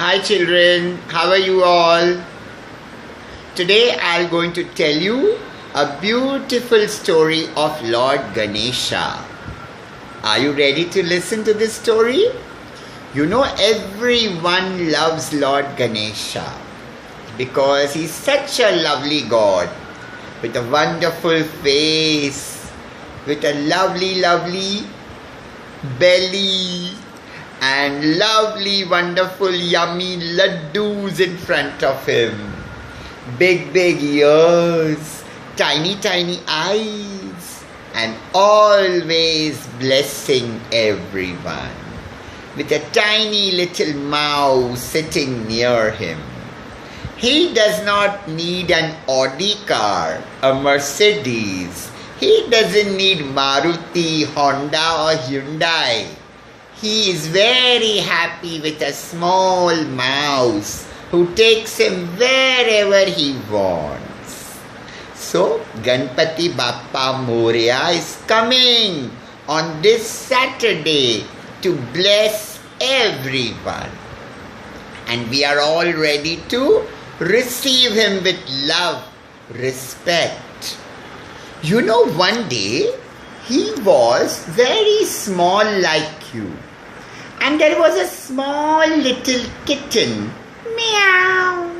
Hi children, how are you all? Today I am going to tell you a beautiful story of Lord Ganesha. Are you ready to listen to this story? You know, everyone loves Lord Ganesha because he's such a lovely God with a wonderful face, with a lovely belly, and lovely, wonderful, yummy laddus in front of him. Big ears, tiny eyes, and always blessing everyone. With a tiny little mouse sitting near him. He does not need an Audi car, a Mercedes. He doesn't need Maruti, Honda or Hyundai. He is very happy with a small mouse who takes him wherever he wants. So, Ganpati Bappa Moria is coming on this Saturday to bless everyone. And we are all ready to receive him with love, respect. You know, one day he was very small like you. And there was a small little kitten, meow,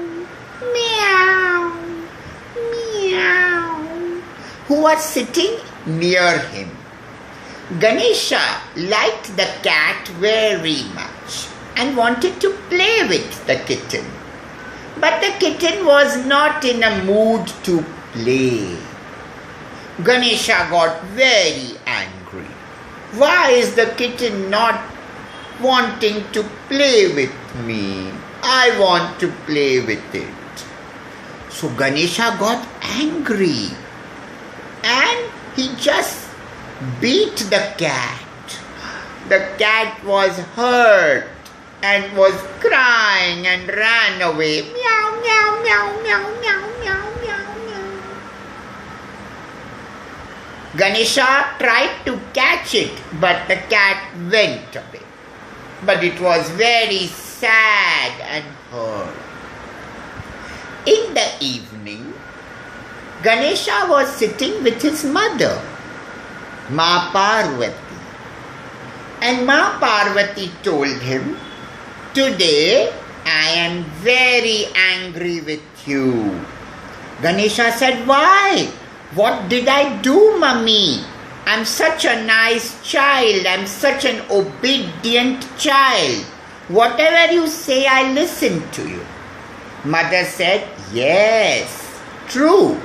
meow, meow, who was sitting near him. Ganesha liked the cat very much and wanted to play with the kitten. But the kitten was not in a mood to play. Ganesha got very angry. Why is the kitten not wanting to play with me? I want to play with it. So Ganesha got angry and he just beat the cat. The cat was hurt and was crying and ran away. Meow, meow, meow, meow, meow, meow, meow, meow. Ganesha tried to catch it, but the cat went away. But it was very sad and hurt. In the evening, Ganesha was sitting with his mother, Ma Parvati. And Ma Parvati told him, "Today I am very angry with you." Ganesha said, "Why? What did I do, Mummy? I'm such a nice child. I'm such an obedient child. Whatever you say, I listen to you." Mother said, "Yes, true.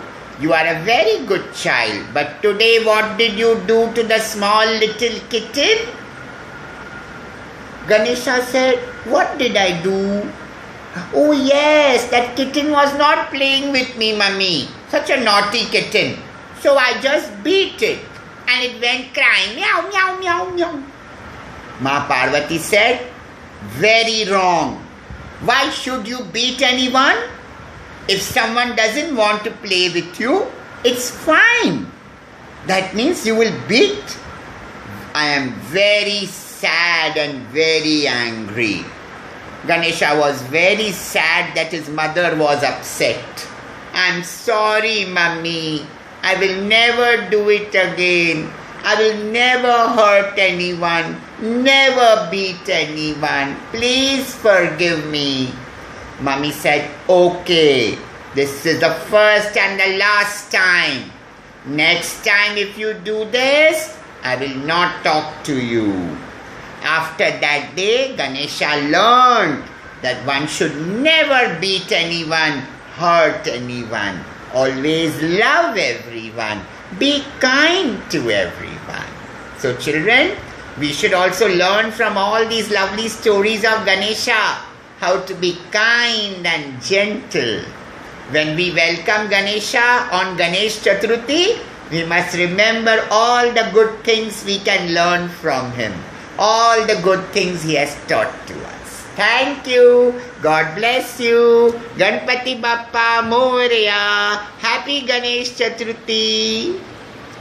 You are a very good child. But today what did you do to the small little kitten?" Ganesha said, "What did I do? Oh yes, that kitten was not playing with me, Mummy. Such a naughty kitten. So I just beat it. And it went crying, meow, meow, meow, meow." Ma Parvati said, "Very wrong. Why should you beat anyone? If someone doesn't want to play with you, it's fine. That means you will beat." I am very sad and very angry. Ganesha was very sad that his mother was upset. "I'm sorry, Mummy. I will never do it again. I will never hurt anyone, never beat anyone. Please forgive me." Mummy said, "Okay, this is the first and the last time. Next time if you do this, I will not talk to you." After that day, Ganesha learned that one should never beat anyone, hurt anyone. Always love everyone. Be kind to everyone. So children, we should also learn from all these lovely stories of Ganesha how to be kind and gentle. When we welcome Ganesha on Ganesh Chaturthi, we must remember all the good things we can learn from him. All the good things he has taught to us. Thank you. God bless you. Ganpati Bappa Moria. Happy Ganesh Chaturthi.